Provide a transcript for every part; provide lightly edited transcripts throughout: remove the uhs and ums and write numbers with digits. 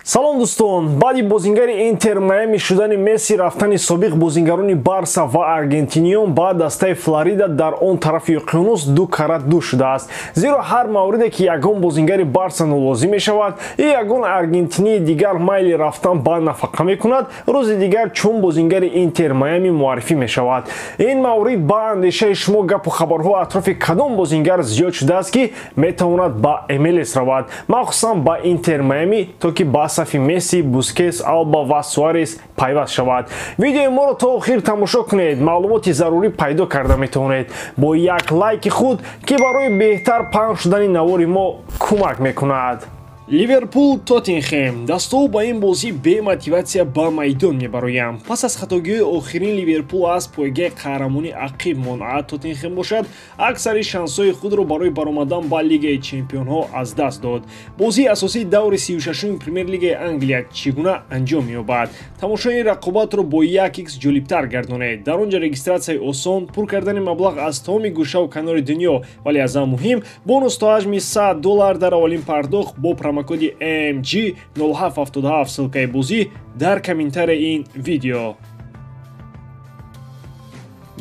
салом дӯстон, баъди бозингари Интер Майами шудани Месси рафтани собиқ бозингарони Барса ва аргентиниён ба дастаи Флорида дар он тарафи уқёнус ду карат ду шудааст. Зеро ҳар мавриде ки ягон бозингари Барса нолозӣ мешавад и ягон аргентинии дигар майли рафтан ба нафақа мекунад, рӯзи дигар чун бозингари Интер Майами муаррифӣ мешавад. Ин маврид ба андешаи шумо гапу хабарҳо атрофи кадом бозингар зиёд шудааст ки метавонад ба МЛС равад, махсусан ба Интер Майами, то ки ба сафи Месси, Бускетс, Алба ва Суарес пайваст шавад. Видеои моро то охир тамошо кунед, маълумоти зарурӣ пайдо карда метавонед бо як лайки худ ки барои беҳтар паҳн шудани навори мо кӯмак мекунад. Ливерпул Тоттенхем. Дасту ба ин бозӣ бемотиватсия ба майдон мебароям. Пас аз хатогиҳои охирин Ливерпул аз пойгаи қаҳрамонӣ ақиб монад. Тоттенхем бошад аксари шансҳои худро барои баромадан ба Лигаи Чемпионҳо аз даст дод. Бозии асосии даври 36-уми Премер-лигаи Англия чӣ гуна анҷом меёбад? Тамошои ин рақобатро бо 1x ҷолибтар гардонед. Дар он ҷо регистратсияи осон, пур кардани маблағ аз тамоми гӯшаву канори дунё, вале аз ҳам муҳим, бонус то ҳаҷми $100 дар аввалин пардохт бо промокоди AMG 0777 ссылкаи бозӣ дар комментарияи ин видео.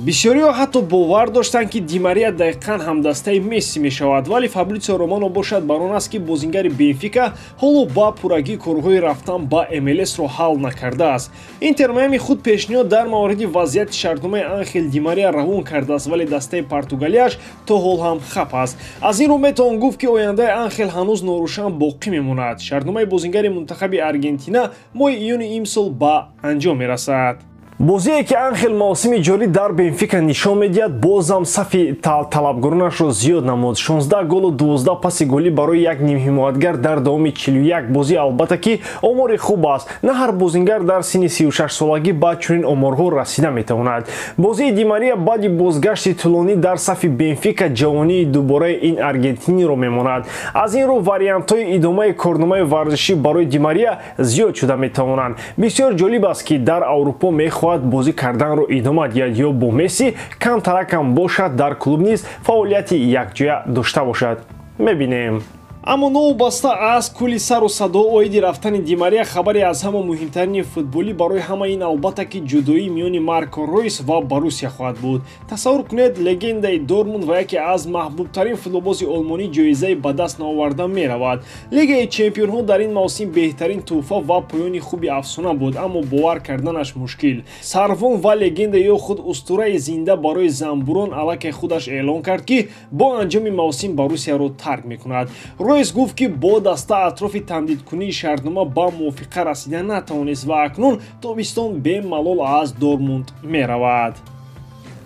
бисёриҳо ҳатто бовар доштанд ки Ди Мариа дақиқан ҳамдастаи Месси мешавад, вале Фабрицио Романо бошад бар он аст ки бозингари Бенфика ҳоло ба пуррагии корҳои рафтан ба МЛС-ро ҳал накардааст. Интер Майами худ пешниҳод дар мавриди вазъияти шартномаи Анхел Ди Мариа равон кардааст, вале дастаи Португалияш то ҳол ҳам хап аст. Аз ин рӯ метавон гуфт ки ояндаи Анхел ҳанӯз норӯшан боқӣ мемонад. Шартномаи бозингари мунтахаби Аргентина моҳи июни имсол ба анҷом мерасад. бозие ки Анхел мавсими ҷорӣ дар Бенфика нишон медиҳад, бозам сафи талабгоронашро зиёд намуд. 16 голу 12 паси голӣ барои як нимҳимоятгар дар давоми 41 бозӣ. Албатта ки омори хуб аст. На ҳар бозингар дар синни 36 солагӣ ба чунин оморҳо расида метавонад. бозии Ди Мария баъди бозгашти тӯлонӣ дар сафи Бенфика ҷавонии дубораи ин аргентиниро мемонад. Аз ин рӯ вариантҳои идомаи корномаи варзишӣ барои Ди Мария зиёд шуда метавонанд. Бисёр ҷолиб аст ки дар Аврупо мехоҳад бозӣ карданро идома диҳад ё бо Месси камтаракам бошад, дар клуб низ фаъолияти якҷоя дошта бошад. Мебинем. Аммо новобаста аз кӯли сару садо оиди рафтани Ди Мария хабаре аз ҳама муҳимтарини футболӣ барои ҳама ин албатта ки ҷудоии миёни Марко Ройс ва Боруссия хоҳад буд. Тасаввур кунед, легендаи Дормунд ва яке аз маҳбубтарин футболбози олмонӣ ҷоизаи ба даст наоварда меравад. Лигаи Чемпионҳо дар ин мавсим беҳтарин тӯҳфа ва поёни хуби афсона буд, аммо бовар карданаш мушкил. Сарвон ва легенда ё худ устураи зинда барои занбурон аллакай худаш эълон кард ки бо анҷоми мавсим Боруссияро тарк мекунад. Ройс гуфт ки бо даста атрофи тамдидкунии шартнома ба мувофиқа расида натавонист ва акнун тобистон бемалол аз Дормунд меравад.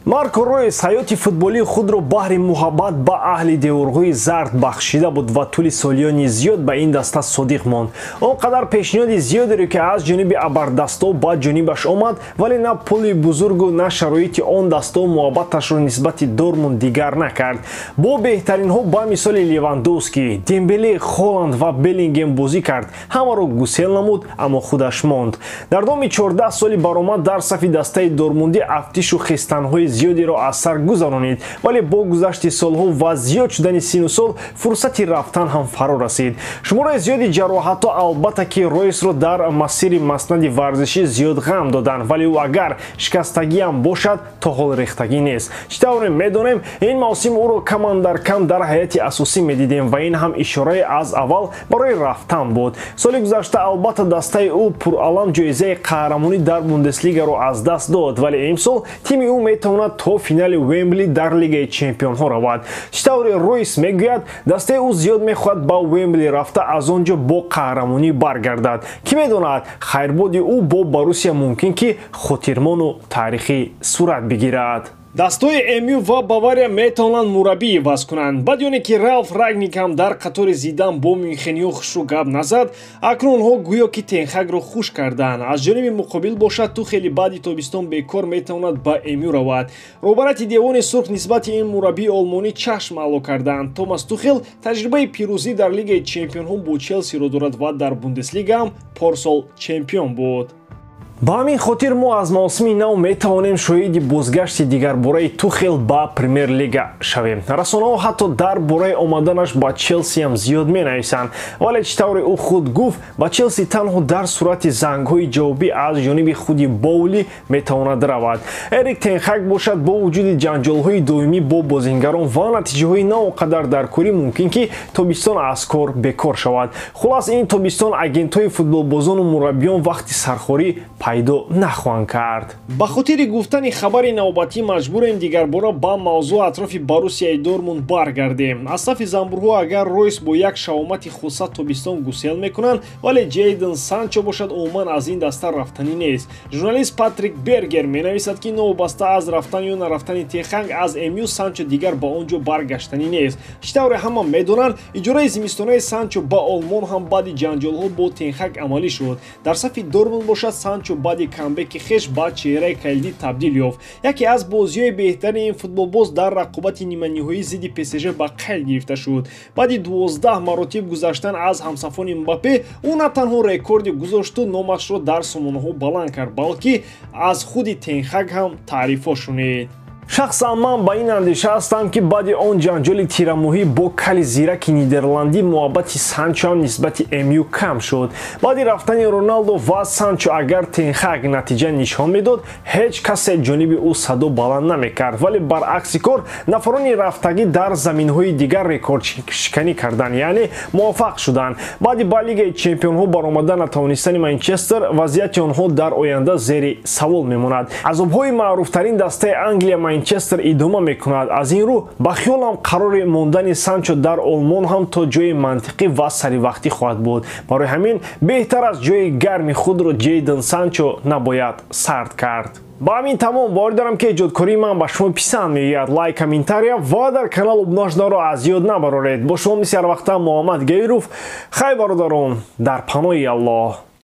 Марко Ройс ҳаёти футболии худро баҳри муҳаббат ба аҳли деворҳои зард бахшида буд ва тӯли солиёни зиёд ба ин даста содиқ монд. Он қадар пешниҳоди зиёдеро ки аз ҷониби абардасто ба ҷонибаш омад, вале на пули бузургу на шароити он дасто муҳаббаташро нисбати Дормунд дигар накард. Бо беҳтаринҳо ба мисоли Левандовски, Дембеле, Холланд ва Беллингем бозӣ кард. Ҳамаро гусел намуд, аммо худаш монд. Дар доми 14 соли баромад дар сафи дастаи Дормундӣ афтишу хистанҳои зиёдеро аз сар гузаронид, вале бо гузашти солҳо ва зиёд шудани сину сол фурсати рафтан ҳам фаро расид. Шумораи зиёди ҷароҳатҳо албатта ки Ройсро дар масири маснади варзишӣ зиёд ғам доданд, вале ӯ агар шикастагиам бошад, то ҳол рехтагӣ нест. чӣ тавре медонем, ин мавсим ӯро каман дар кам дар ҳайати асосӣ медидем ва ин ҳам ишораи аз аввал барои рафтан буд. соли гузашта албатта дастаи ӯ пуралам ҷоизаи қаҳрамонӣ дар Бундеслигаро аз даст дод, вале имсол тими ӯ метавонад то финали Уэмбли дар Лигаи Чемпионҳо равад. чӣ тавре Ройс мегӯяд, дастаи ӯ зиёд мехоҳад ба Уэмбли рафта аз он ҷо бо қаҳрамонӣ баргардад. Кӣ медонад, хайрбоди ӯ бо Боруссия мумкин ки хотирмону таърихӣ сурат бигирад. Дастои МЮ ва Бавария метавонанд мураббӣ иваз кунанд. Баъди оне ки Ралф Рагникам дар қатори Зидан бо мюнхениҳо хушрӯ гап назад, акнун онҳо гӯё ки Тенхагро хуш карданд. Аз ҷониби муқобил бошад, Тухели баъди тобистон бекор метавонад ба МЮ равад. роҳбарияти Девони Сурх нисбати ин мураббии олмонӣ чашм аъло карданд. Томас Тухел таҷрибаи пирӯзӣ дар Лигаи Чемпионҳо бо Челсиро дорад ва дар Бундеслига ҳам порсол чемпион буд. ба ҳамин хотир мо аз мавсими нав метавонем шоҳиди бозгашти дигарбораи Тухел ба премер лига шавем. Расонаҳо ҳатто дар бораи омаданаш ба Челси ҳам зиёд менависанд, вале чӣ тавре ӯ худ гуфт, ба Челси танҳо дар сурати зангҳои ҷавобӣ аз ҷониби худи Боули метавонад равад. Эрик Тен Хаг бошад бо вуҷуди ҷанҷолҳои доимӣ бо бозингарон ва натиҷаҳои на он қадар даркорӣ мумкин ки тобистон аз кор бекор шавад. Хулас ин тобистон агентҳои футболбозону мураббиён вақти сархорӣ пайдо нахоҳанд кард. Ба хотири гуфтани хабари навбатӣ маҷбурем дигарбора ба мавзӯъ атрофи Боруссияи Дормунд баргардем. Аз сафи замбурҳо агар Ройс бо як шавомати хуса тобистон гусел мекунанд, вале Ҷейден Санчо бошад умуман аз ин даста рафтанӣ нест. Журналист Патрик Бергер менависад ки новобаста аз рафтан ё нарафтани Теханг аз МЮ Санчо дигар ба он ҷо баргаштанӣ нест. Чӣ тавре ҳама медонанд, иҷораи зимистонаи Санчо ба Олмон ҳам баъди ҷанҷолҳо бо Теханг амалӣ шуд. Дар сафи Дормунд бошад Санчо баъди камбеки хеш ба чеҳраи калидӣ табдил ёфт. Яке аз бозиҳои беҳтарини ин футболбоз дар рақобати ниманиҳоӣ зидди ПСЖ ба қайд гирифта шуд. Баъди 12 маротиб гузаштан аз ҳамсафони Мбаппе, ӯ на танҳо рекорди гузошту номашро дар сомонаҳо баланд кард, балки аз худи Тенхаг ҳам таърифҳо шунид. Шахсан ман ба ин андеша ҳастам ки баъди он ҷанҷоли тирамоҳӣ бо кали зираки нидерландӣ муҳаббати Санчо ҳам нисбати МЮ кам шуд. Баъди рафтани Роналдо ва Санчо агар Тенхаг натиҷа нишон медод, ҳеҷ касе ҷониби ӯ садо баланд намекард, вале баръакси кор нафарони рафтагӣ дар заминҳои дигар рекордшиканӣ карданд, яъне муваффақ шуданд. Баъди ба Лигаи Чемпионҳо баромада натавонистани Манчестер, вазъияти онҳо дар оянда зери савол мемонад. азобҳои маъруфтарин дастаи Англия Манчестер идома мекунад. Аз ин рӯ ба хиёлам қарори мондани Санчо дар Олмон ҳам то ҷои мантиқӣ ва саривақтӣ хоҳад буд. Барои ҳамин беҳтар аст ҷои гарми худро Ҷейден Санчо набояд сард кард. ба ҳамин тамом бовар дорам ки эҷодкории ман ба шумо писанд меояд. Лайк, комментария ва дар канал обуна шуданро аз ёд набароред. бо шумо мисли ҳар вақта Муҳаммад Гайров. хай бародарон, дар паноҳи Аллоҳ.